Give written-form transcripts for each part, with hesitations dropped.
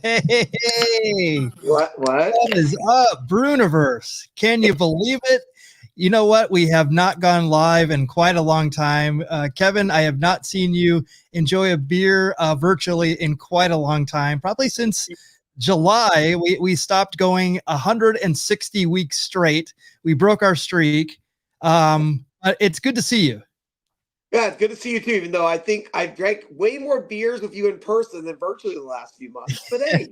Hey, What? what is up, Bruniverse? Can you believe it? You know what? We have not gone live in quite a long time. Kevin, I have not seen you enjoy a beer virtually in quite a long time, probably since July. We stopped going 160 weeks straight. We broke our streak. But it's good to see you. Yeah, it's good to see you too. Even though I think I've drank way more beers with you in person than virtually the last few months. But hey,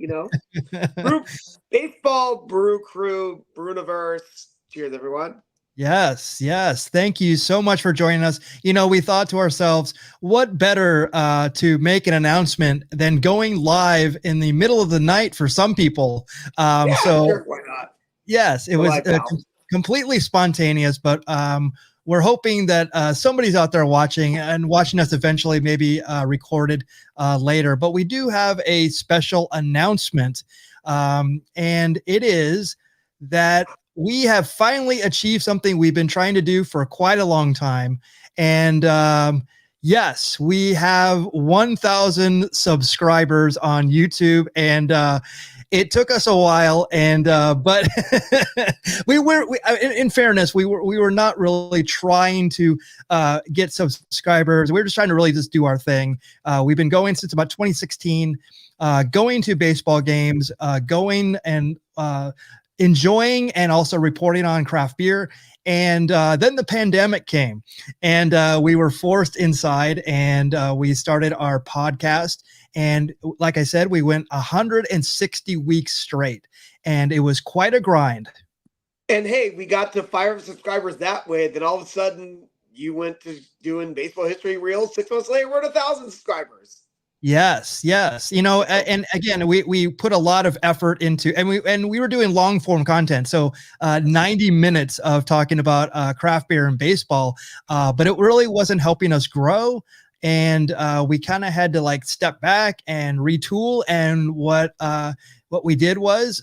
brew, baseball, brew crew, Bruniverse. Cheers, everyone. Yes, yes. Thank you so much for joining us. We thought to ourselves, what better to make an announcement than going live in the middle of the night for some people? Yeah, So, sure. Why not? yes, it The was live pals. completely spontaneous, but we're hoping that somebody's out there watching and watching us eventually, maybe recorded later. But we do have a special announcement, and it is that we have finally achieved something we've been trying to do for quite a long time. And yes, we have 1,000 subscribers on YouTube, and it took us a while, and but in fairness, we were not really trying to get subscribers. We were just trying to really just do our thing. We've been going since about 2016, going to baseball games, going and enjoying and also reporting on craft beer. And then the pandemic came, and we were forced inside, and we started our podcast. And like I said, we went 160 weeks straight, and it was quite a grind. And hey, we got to 5 subscribers that way. Then all of a sudden, you went to doing baseball history reels. 6 months later, we're at 1,000 subscribers. Yes, yes. And again, we put a lot of effort into, and we were doing long form content. So 90 minutes of talking about craft beer and baseball, but it really wasn't helping us grow. And we kind of had to like step back and retool. And what we did was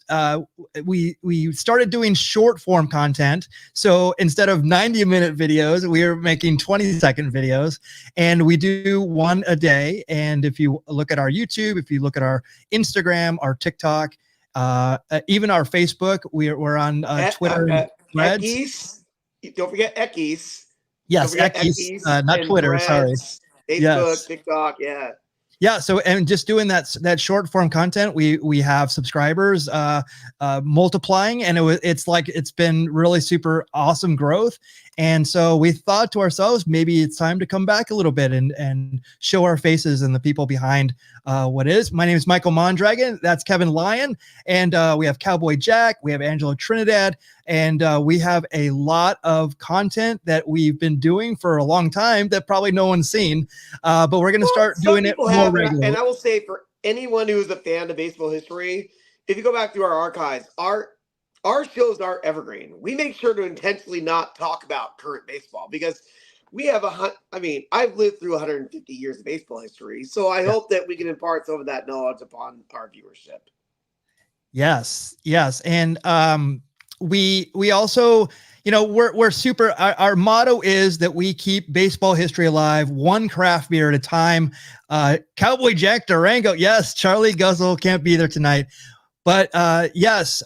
we started doing short form content. So instead of 90-minute videos, we were making 20-second videos, and we do one a day. And if you look at our YouTube, if you look at our Instagram, our TikTok, even our Facebook, we're on Twitter and Threads. Ekis. Don't forget Ekis. Don't Yes, forget Ekis, Ekis not and Twitter. Sorry. Threads, Facebook, Yes. TikTok. Yeah. Yeah. So, and just doing that short form content, we have subscribers multiplying, and it's been really super awesome growth. And so we thought to ourselves, maybe it's time to come back a little bit and show our faces and the people behind what is. My name is Michael Mondragon. That's Kevin Lyon. And we have Cowboy Jack. We have Angelo Trinidad. And we have a lot of content that we've been doing for a long time that probably no one's seen. But we're going to start doing it more regularly. And I will say, for anyone who is a fan of baseball history, if you go back through our archives, our shows are evergreen. We make sure to intentionally not talk about current baseball because we have I've lived through 150 years of baseball history. So I hope that we can impart some of that knowledge upon our viewership. Yes. Yes. And we also, we're super, our motto is that we keep baseball history alive, one craft beer at a time. Cowboy Jack Durango. Yes. Charlie Guzzle can't be there tonight, but yes.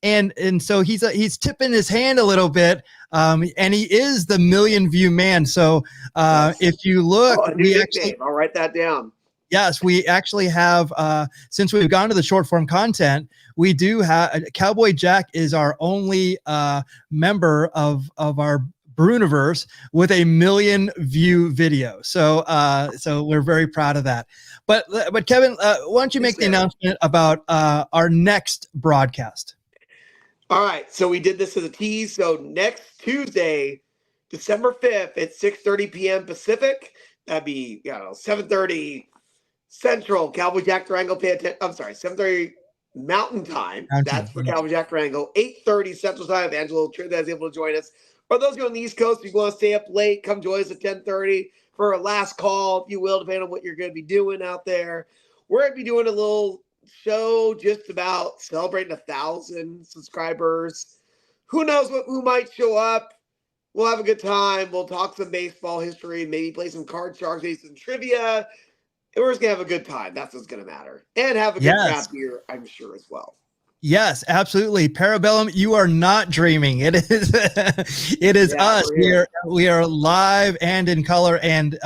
And so he's tipping his hand a little bit. And he is the million view man. So Yes. if you look, I'll write that down. Yes, we actually have, since we've gone to the short form content, we do have Cowboy Jack is our only member of our Bruniverse with a 1 million view video. So we're very proud of that. But Kevin, why don't you make the announcement about our next broadcast? All right. So we did this as a tease. So next Tuesday, December 5th at 6:30 p.m. Pacific, that'd be 7:30 Central, Cowboy Jack Durango. I'm sorry, 7:30 Mountain Time. That's for Cowboy Jack Durango. 8:30 Central Time. If Angelo Trinidad is able to join us. For those of you on the East Coast, if you want to stay up late, come join us at 10:30 for a last call, if you will, depending on what you're going to be doing out there. We're going to be doing a little show just about celebrating 1,000 subscribers. Who knows who might show up? We'll have a good time. We'll talk some baseball history, maybe play some card sharks, maybe some trivia. we're just gonna have a good time. That's what's gonna matter, and have a good Yes. craft beer, I'm sure as well. Yes, absolutely. Parabellum, you are not dreaming. It is it is Yeah, us. we're here. We are live and in color, and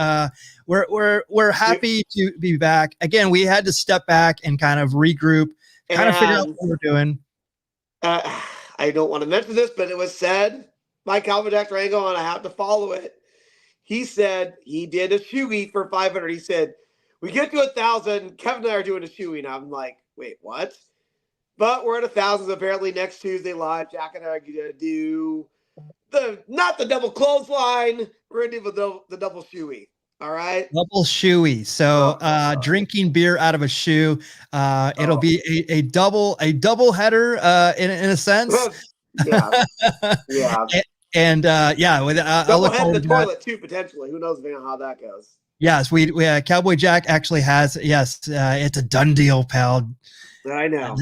we're happy to be back. Again, we had to step back and kind of regroup, kind of figure out And what we're doing. I don't want to mention this, but it was said by Calvin Dectarango, and I have to follow it. He said he did a shoey for 500. He said, we get to 1,000. Kevin and I are doing a shoey. And I'm like, wait, what? But we're at 1,000. Apparently next Tuesday live, Jack and I are going to do not the double clothesline. We're going to do the double shoey. All right. Double shoey. So drinking beer out of a shoe. It'll be a double header in a sense. Yeah. Yeah. And yeah, with I'll look forward to the toilet too, potentially. Who knows, man, how that goes. Yes, we Cowboy Jack actually has, yes, it's a done deal, pal. I know.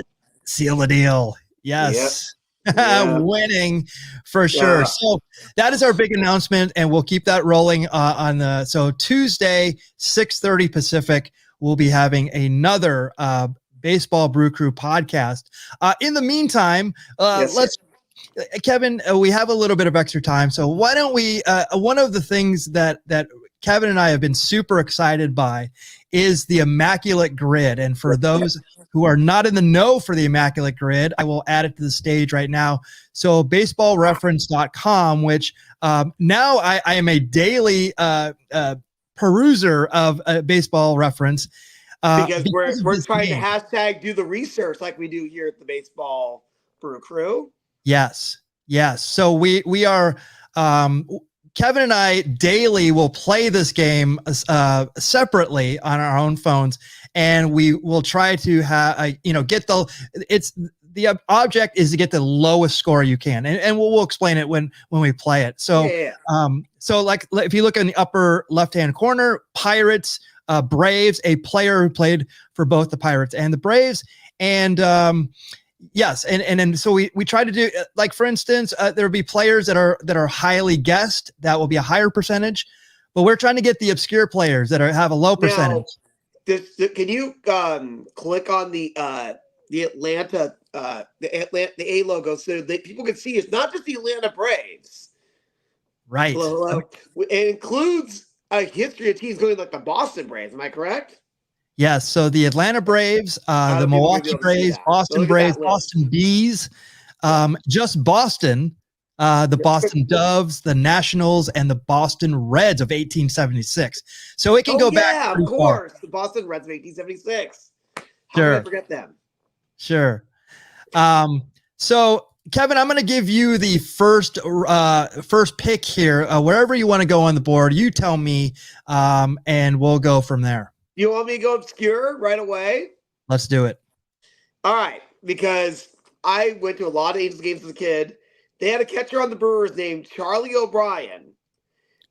Seal the deal. Yes. Yep. Yeah. Winning for sure. So that is our big announcement, and we'll keep that rolling on the, so Tuesday, 6:30 Pacific, we'll be having another Baseball Brew Crew podcast. In the meantime, Kevin, we have a little bit of extra time, so why don't we, one of the things that Kevin and I have been super excited by is the Immaculate Grid. And for those who are not in the know for the Immaculate Grid, I will add it to the stage right now. So baseballreference.com, which now I am a daily peruser of Baseball Reference. Because we're trying to hashtag do the research like we do here at the Baseball Brew Crew. Yes. Yes. So we are, Kevin and I daily will play this game separately on our own phones, and we will try to get the object is to get the lowest score you can, and we'll explain it when we play it. So so like if you look in the upper left hand corner, Pirates, Braves, a player who played for both the Pirates and the Braves, and yes, and then so we try to do, like, for instance, there'll be players that are highly guessed. That will be a higher percentage, but we're trying to get the obscure players that have a low percentage. Can you click on the Atlanta the A logo so that people can see it's not just the Atlanta Braves, right? It includes a history of teams going like the Boston Braves. Am I correct? Yes, so the Atlanta Braves, the Milwaukee Braves, Boston Braves, Boston Bees, just Boston, the Boston Doves, the Nationals, and the Boston Reds of 1876. So it can go back. Yeah, of course, the Boston Reds of 1876. How did I forget them? Sure. So Kevin, I'm going to give you the first pick here. Wherever you want to go on the board, you tell me, and we'll go from there. You want me to go obscure right away? Let's do it. All right, because I went to a lot of Angels games as a kid. They had a catcher on the Brewers named Charlie O'Brien.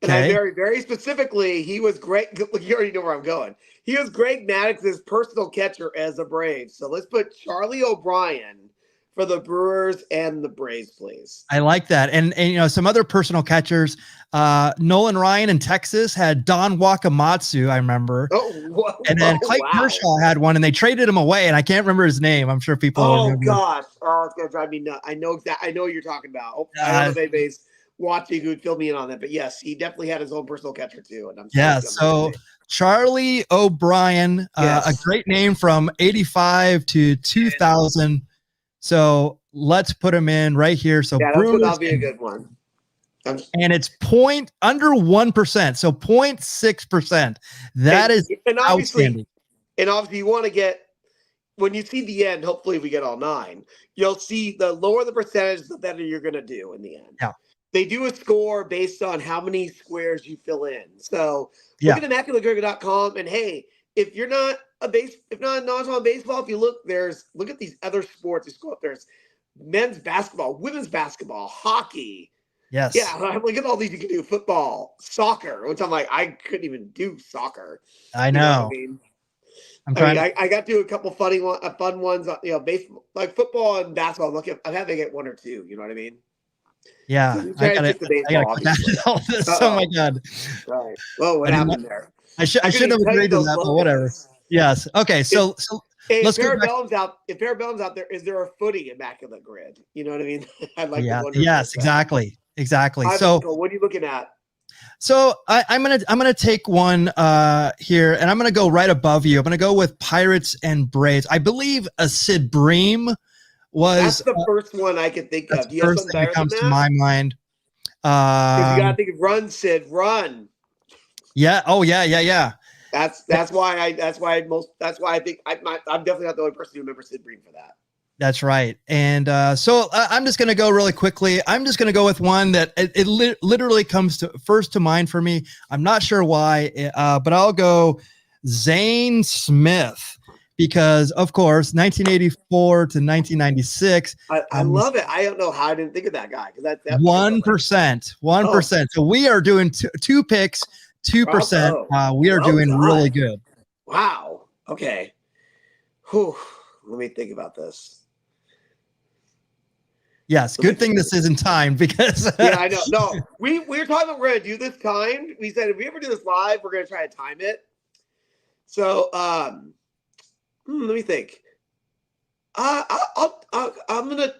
And I very specifically, he was great. You already know where I'm going. He was Greg Maddox's personal catcher as a Brave. So let's put Charlie O'Brien for the Brewers and the Braves, please. I like that. And some other personal catchers, Nolan Ryan in Texas had Don Wakamatsu, I remember. And then Clayton Kershaw had one, and they traded him away, and I can't remember his name. I'm sure people remember. Gosh. Oh, it's going to drive me nuts. I know exactly. I know what you're talking about. I don't know if anybody's watching who'd fill me in on that, but yes, he definitely had his own personal catcher too. And so Charlie O'Brien, a great name from 85 to 2000. So let's put him in right here. So that'll be a good one. And it's under 1%. So 0.6%. That is outstanding. And obviously you want to get, when you see the end, hopefully we get all 9, you'll see the lower the percentage, the better you're going to do in the end. Yeah. They do a score based on how many squares you fill in. So look at ImmaculateGregor.com, and hey, if you're not if not a non-on baseball, if you look at these other sports, you go up, there's men's basketball, women's basketball, hockey. Yes. Yeah, look at all these you can do: football, soccer, which I'm like, I couldn't even do soccer. I know. I got to do a couple fun ones, baseball, like football and basketball. I'm having to get 1 or 2. You know what I mean? Yeah, so I got it. Oh my God. Right. Well, what happened there? I should have couldn't tell you agreed to those that, but whatever. logos. Yes. Okay. So Hey, let's go back. if Parabellum's out there, is there a footy immaculate grid? You know what I mean? I'd like to Yeah. wonder if Yes. there's that. Exactly. Hi, So Michael, what are you looking at? I'm gonna take one here, and I'm gonna go right above you. I'm gonna go with Pirates and Braves. I believe a Sid Bream That's was the first one I could think that's of. the Do you have first something thing that better than comes to that? my mind. Because you gotta think of run, Sid, run. Yeah. Oh yeah. That's why I think I'm definitely not the only person who remembers Sid Bream for that. That's right. And so I'm just going to go really quickly. I'm just going to go with one that literally comes to first to mind for me. I'm not sure why, but I'll go Zane Smith because, of course, 1984 to 1996. I love it. I don't know how I didn't think of that guy because that 1%. 1%. So we are doing two picks, 2%. We are doing really good. Wow. Okay. Whew. Let me think about this. Yes, good thing this isn't timed because yeah, I know. No, we were talking about we're gonna do this timed. We said if we ever do this live, we're gonna try to time it. So let me think. I'm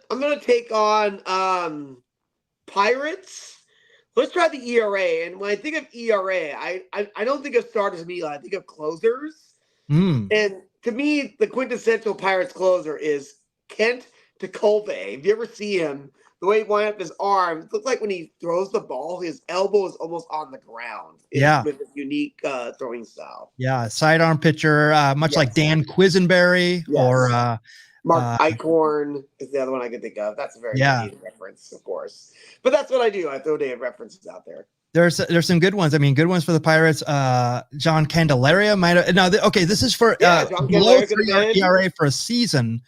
gonna take on Pirates. Let's try the ERA. And when I think of ERA, I don't think of starters immediately. I think of closers. And to me, the quintessential Pirates closer is Kent Tekulve. If you ever see him, the way he winds up his arm, it looks like when he throws the ball, his elbow is almost on the ground. Yeah. With a unique throwing style. Yeah. Sidearm pitcher, much like Dan Quisenberry or Mark Eichhorn is the other one I can think of. That's a very dated reference, of course. But that's what I do. I throw dated references out there. There's some good ones. I mean, good ones for the Pirates. John Candelaria might have. No, this is for below 3 ERA for a season.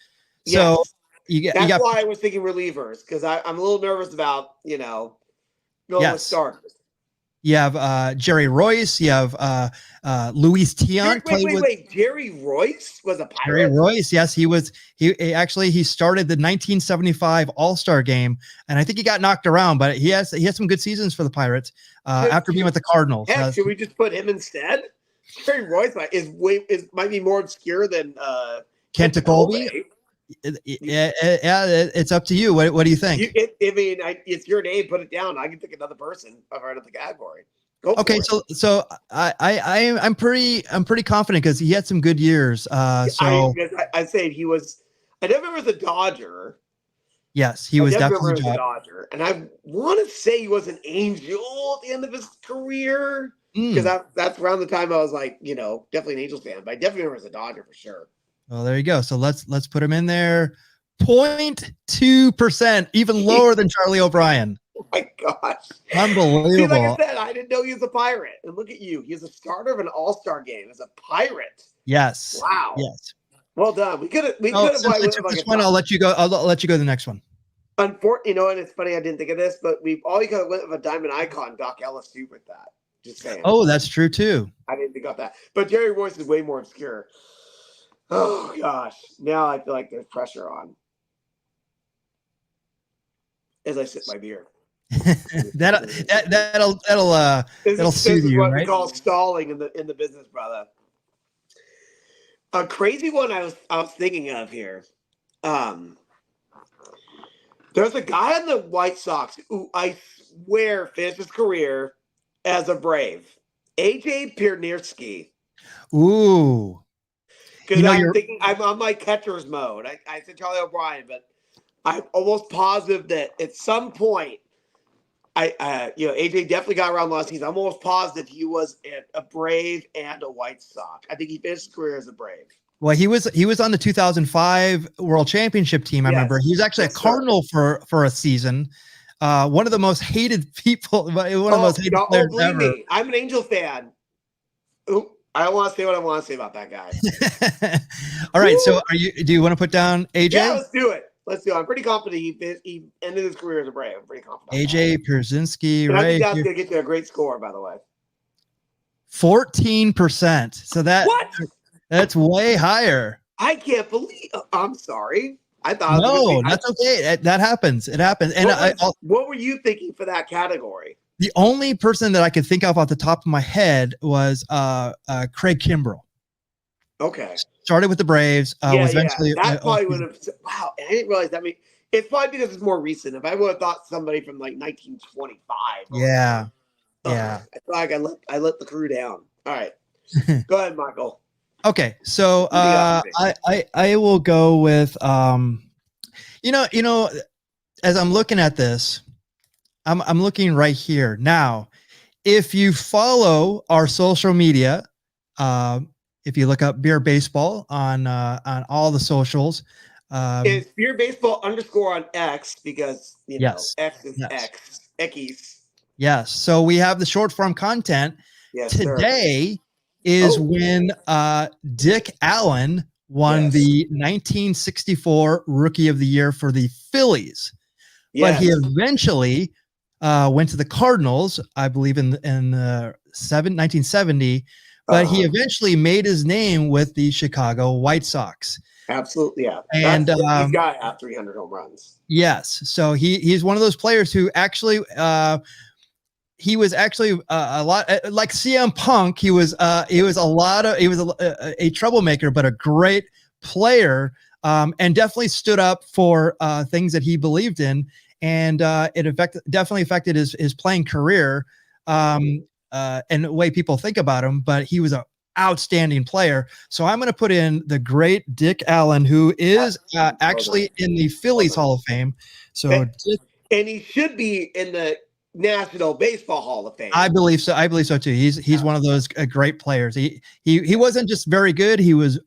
So that's why I was thinking relievers because I'm a little nervous about going with starters. You have Jerry Royce. You have Luis Tiant. Wait. Jerry Royce was a Pirate? Jerry Royce, yes, he was. He started the 1975 All-Star game, and I think he got knocked around, but he has some good seasons for the Pirates after being with the Cardinals. Heck, should we just put him instead? Jerry Royce might be more obscure than Kent Tekulve. Yeah, it's up to you. What do you think? It's your name. Put it down. I can pick another person right up the category. Okay, so I'm pretty confident because he had some good years. I say he was. I never remember the Dodger. Yes, he was definitely the Dodger, and I want to say he was an Angel at the end of his career because that's around the time I was like, definitely an Angels fan, but I definitely remember as a Dodger for sure. Well, there you go. So let's put him in there. 0.2%, even lower than Charlie O'Brien. Oh my gosh. Unbelievable. See, like I said, I didn't know he was a Pirate. And look at you. He's a starter of an all-star game as a Pirate. Yes. Wow. Yes. Well done. We could have this one, I'll let you go. I'll let you go to the next one. Unfortunately, and it's funny I didn't think of this, but we all could have went with a diamond icon, Doc Ellis too, with that. Just saying. Oh, that's true too. I didn't think of that. But Jerry Royce is way more obscure. Oh gosh. Now I feel like there's pressure on. As I sip my beer. that'll soothe you, what right? we call stalling in the business, brother. A crazy one I was thinking of here. There's a guy on the White Sox who I swear finished his career as a Brave. AJ Pierniewski. Ooh. Because I'm on my catcher's mode. I said Charlie O'Brien, but I'm almost positive that at some point, AJ definitely got around last season. I'm almost positive he was a Brave and a White Sox. I think he finished his career as a Brave. Well, he was on the 2005 World Championship team. I remember he was actually a Cardinal for a season. One of the most hated people. One of the most hated players ever. Me. I'm an Angel fan. Ooh, I don't want to say what I want to say about that guy. All right. Woo! So do you want to put down AJ? Yeah, let's do it. I'm pretty confident he ended his career as a Brave. I'm pretty confident. AJ Pierzynski, right? I think that's going to get you a great score, by the way. 14%. So that's way higher. I can't believe. I'm sorry. I thought. No, that's okay. That happens. It happens. And what were you thinking for that category? The only person that I could think of off the top of my head was Craig Kimbrell. Okay. Started with the Braves, Yeah, was yeah. eventually That probably would have. Wow, I didn't realize that. I mean, it's probably because it's more recent. If I would have thought somebody from like 1925 or yeah, whatever, yeah. I feel like I let the crew down. All right, go ahead, Michael. Okay, so Who do you got for me? I will go with as I'm looking at this, I'm looking right here now. If you follow our social media, if you look up Beer Baseball on all the socials, It's Beer Baseball _ on X because yes, X is yes, X. Eckies. yes. So we have the short form content. Yes, sir. Today is Oh, when Dick Allen won yes, the 1964 Rookie of the Year for the Phillies, but he yes. eventually went to the Cardinals, I believe in 1970. But he Uh, eventually made his name with the Chicago White Sox. absolutely, yeah. And He's got to have 300 home runs. yes, so he's one of those players who actually he was actually a lot like CM Punk. He was a troublemaker, but a great player, and definitely stood up for things that he believed in, and definitely affected his playing career, and the way people think about him. But he was a outstanding player. So I'm going to put in the great Dick Allen, who is actually in the Phillies Hall of Fame. So And he should be in the National Baseball Hall of Fame. I believe so. I believe so too. He's one of those great players. He wasn't just very good. He was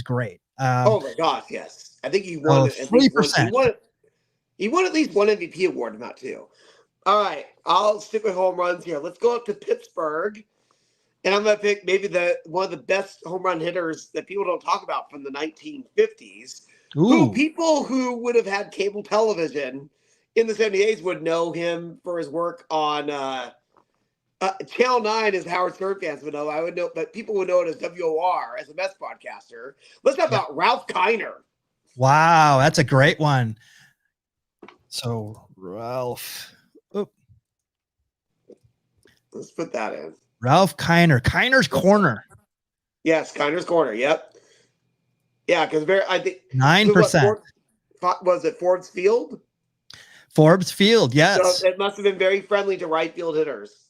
great. Oh my gosh, yes. I think he won at least one. 3%. He won at least one MVP award, if not two. All right, I'll stick with home runs here. Let's go up to Pittsburgh, and I'm gonna pick maybe one of the best home run hitters that people don't talk about from the 1950s. People who would have had cable television in the 70s would know him for his work on Channel 9, as Howard Stern fans would know. I would know, but people would know it as WOR as a Mets broadcaster. Let's talk about Ralph Kiner. Wow, that's a great one. So Ralph. Oh. Let's put that in. Ralph Kiner. Kiner's Corner. Yes, Kiner's Corner. Yep. Yeah, because I think 9%. Was it Forbes Field? Forbes Field, yes. So it must have been very friendly to right field hitters.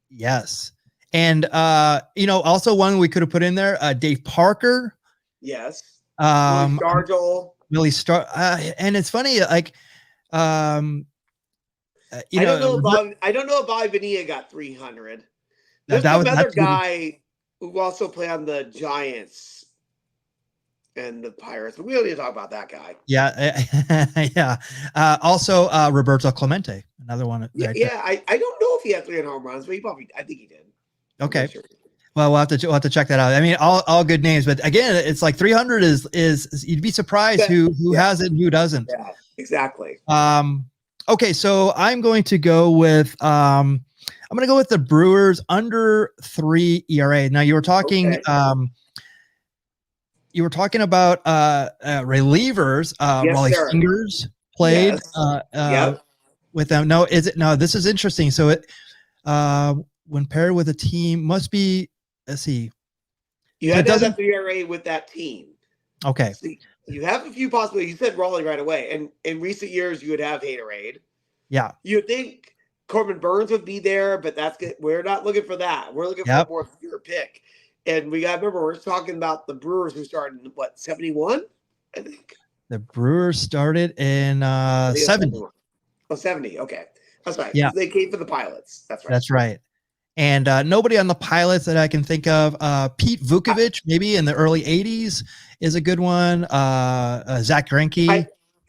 Yes. And also one we could have put in there, Dave Parker. Yes. Willie Stargell. And it's funny, like I don't know if Bobby Bonilla got 300. There's another guy who also played on the Giants and the Pirates, but we don't need to talk about that guy. Yeah, yeah. Also, Roberto Clemente, another one. Yeah. I don't know if he had 300 home runs, but I think he did. Okay. Sure. Well, we'll have to check that out. I mean, all good names, but again, it's like 300 is you'd be surprised who has it and who doesn't. Yeah, exactly. Okay, so I'm going to go with the Brewers under 3 ERA. Now you were talking about relievers. Yes, Raleigh Fingers played with them. No, this is interesting. So it when paired with a team must be, let's see. You had to have that ERA with that team. Okay. So you have a few possibilities. You said Raleigh right away. And in recent years, you would have Haterade. Yeah. You'd think Corbin Burns would be there, but that's good. We're not looking for that. We're looking for a more obscure pick. And we got to remember, we're talking about the Brewers who started in, 71? I think. The Brewers started in 70. Oh, 70. Okay. That's right. Yeah. They came for the Pilots. That's right. That's right. And nobody on the Pilots that I can think of. Pete Vukovich, maybe in the early 80s, is a good one. Zach Greinke.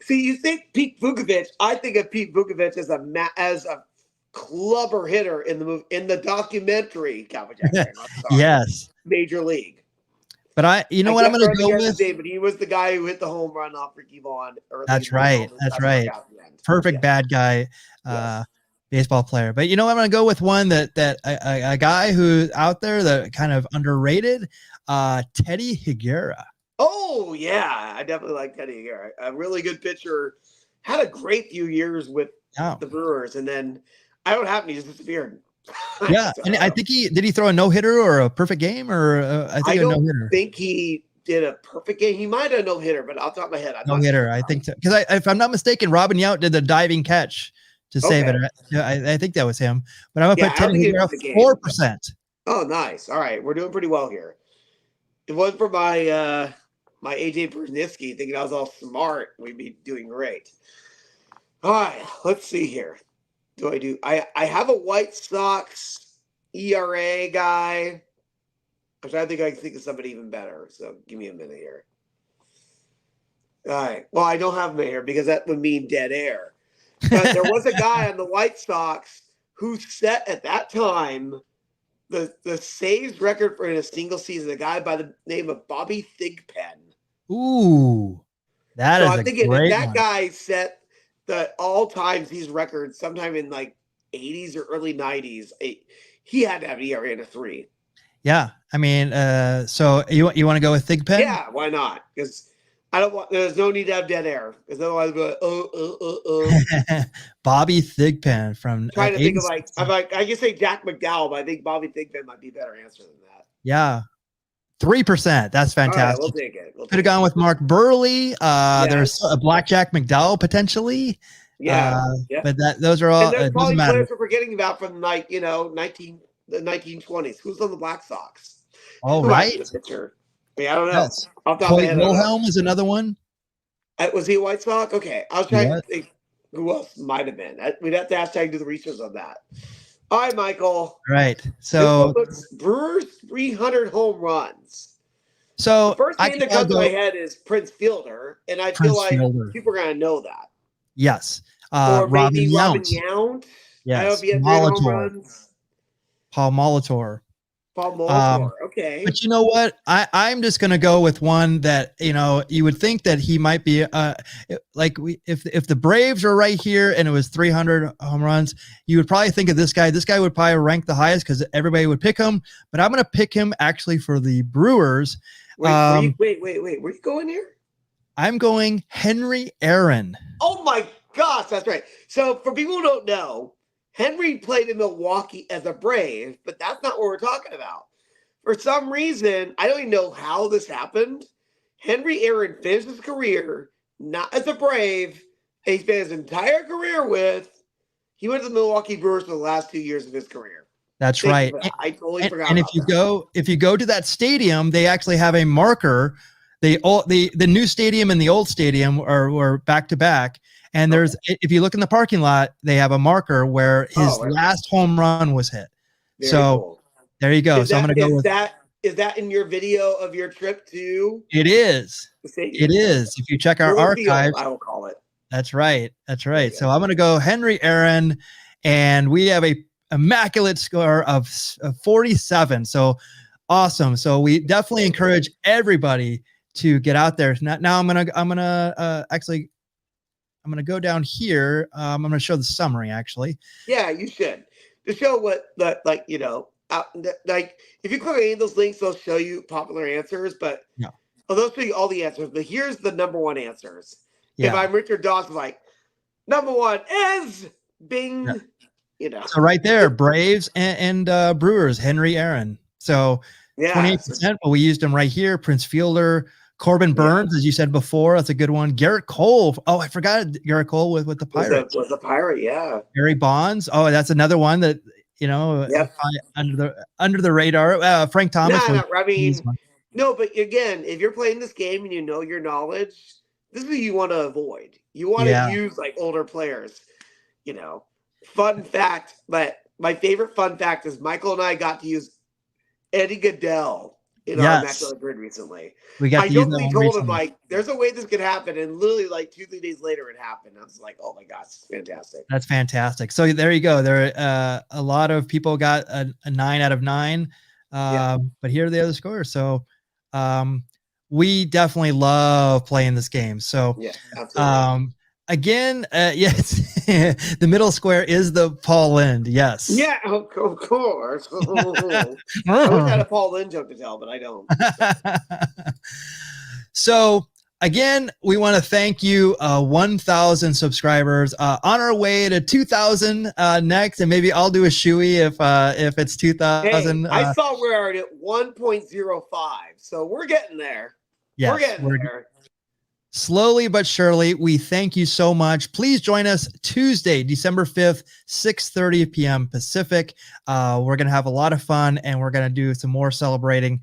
You think Pete Vukovich? I think of Pete Vukovich as a clubber hitter in the documentary Cowboy Jack. Yes. Major League. But what I'm going to go with. But he was the guy who hit the home run off Ricky Vaughn. That's right. That's right. Perfect bad guy. Baseball player. But I'm going to go with one that a guy who's out there that kind of underrated, Teddy Higuera. Oh yeah, I definitely like Teddy Higuera. A really good pitcher. Had a great few years with the Brewers, and then I don't have any. Just disappeared. Yeah, So, and I think he throw a no hitter or a perfect game, or I think I a no don't hitter. think he did a perfect game. He might have no hitter, but off the top of my head, I'm No not hitter, sure. I think, because if I'm not mistaken, Robin Yount did the diving catch to save it. Okay. Yeah, I think that was him. But I'm gonna Yeah, put I don't Teddy think he did a Higuera perfect game. 4%. Oh, nice. All right, we're doing pretty well here. It wasn't for my AJ Brzezinski thinking I was all smart, we'd be doing great. All right, let's see here. I have a White Sox ERA guy. I'm trying to think I can think of somebody even better. So give me a minute here. All right. Well, I don't have him here because that would mean dead air. But there was a guy on the White Sox who set at that time the saves record for in a single season. A guy by the name of Bobby Thigpen. Ooh, that So is I'm a thinking if great that one. guy set the all-time season record sometime in like 80s or early 90s, he had to have an ERA in a 3. Yeah, I mean, so you want to go with Thigpen? Yeah, why not? Because I don't want. There's no need to have dead air. Because otherwise, I'll be like, Bobby Thigpen from trying to think of 86. I can say Jack McDowell, but I think Bobby Thigpen might be a better answer than that. Yeah, 3%. That's All right, we'll fantastic. take it. Could have gone with Mark Burley. There's Yes. a Blackjack McDowell potentially. Yeah. But those are all. And there's It doesn't probably matter. players we're forgetting about from like the 1920s. Who's on the Black Sox? All Who might be right. the pitcher? I mean, I don't know. Yes. Off the top of my Hoyt head, I don't know. Wilhelm is another one. Was he a White Sox? Okay, I was He trying to was. think who else might have been. We'd have to hashtag do the research on that. All right, Michael. Right. This one So looks Brewers 300 home runs. The so first I name can that now comes to my go head is Prince Fielder, and I feel Prince like Fielder. people are going to know that. Yes. Or Robin maybe Robin Yount. Yount. I don't know if Yes. he had 300 home Molitor. runs. Paul Molitor. Paul Molitor. Okay. But you know what? I'm just gonna go with one that you would think that he might be if the Braves are right here and it was 300 home runs, you would probably think of this guy. This guy would probably rank the highest because everybody would pick him. But I'm gonna pick him actually for the Brewers. Wait. Where you going here? I'm going Henry Aaron. Oh my gosh, that's right. So for people who don't know, Henry played in Milwaukee as a Brave, but that's not what we're talking about. For some reason, I don't even know how this happened. Henry Aaron finished his career not as a Brave, and he spent his entire career he went to the Milwaukee Brewers for the last 2 years of his career. That's right. I totally forgot and about if you go to that stadium, they actually have a marker. The new stadium and the old stadium were back to back. And if you look in the parking lot, they have a marker where his last home run was hit. Very cool. There you go. So I'm going to go with that. Is that in your video of your trip to? It is. It is. If you check our archives, I will call it. That's right. So I'm going to go Henry Aaron, and we have a immaculate score of 47. So awesome. So we definitely encourage everybody to get out there. Now I'm gonna go down here. I'm gonna show the summary actually. Yeah, you should to show what like if you click on any of those links, they'll show you popular answers, but they'll show you all the answers. But here's the number one answers. Yeah. If I'm Richard Dawson, like number one is Bing. Yeah. So right there, Braves and Brewers, Henry Aaron. So 28%, but we used him right here. Prince Fielder. Corbin Burns, as you said before, that's a good one. Garrett Cole. Oh, I forgot Garrett Cole with the Pirates. Was a Pirate, yeah. Barry Bonds. Oh, that's another one that under the radar. Frank Thomas. No, but again, if you're playing this game and you know your knowledge, this is what you want to avoid. You want to use like older players. Fun fact, but my favorite fun fact is Michael and I got to use Eddie Goodell in our Immaculate Grid recently. I jokingly told him, like, there's a way this could happen. And literally, like, 2-3 days later, it happened. I was like, oh my gosh, it's fantastic. That's fantastic. So there you go. There a lot of people got a 9 out of 9. But here are the other scores. So we definitely love playing this game. So again, yes, the middle square is the Paul Lind. Yes. Yeah, of course. I wish I had a Paul Lind joke to tell, but I don't. So Again, we want to thank you, 1,000 subscribers, on our way to 2,000 next, and maybe I'll do a shoey if it's 2,000. Hey, I saw we're at 1.05, so we're getting there. Yes, we're getting there. Slowly but surely, we thank you so much. Please join us Tuesday, December 5th, 6:30 p.m. Pacific. We're going to have a lot of fun, and we're going to do some more celebrating.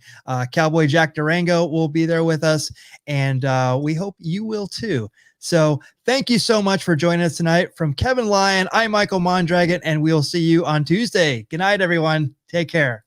Cowboy Jack Durango will be there with us, and we hope you will too. So thank you so much for joining us tonight. From Kevin Lyon, I'm Michael Mondragon, and we'll see you on Tuesday. Good night, everyone. Take care.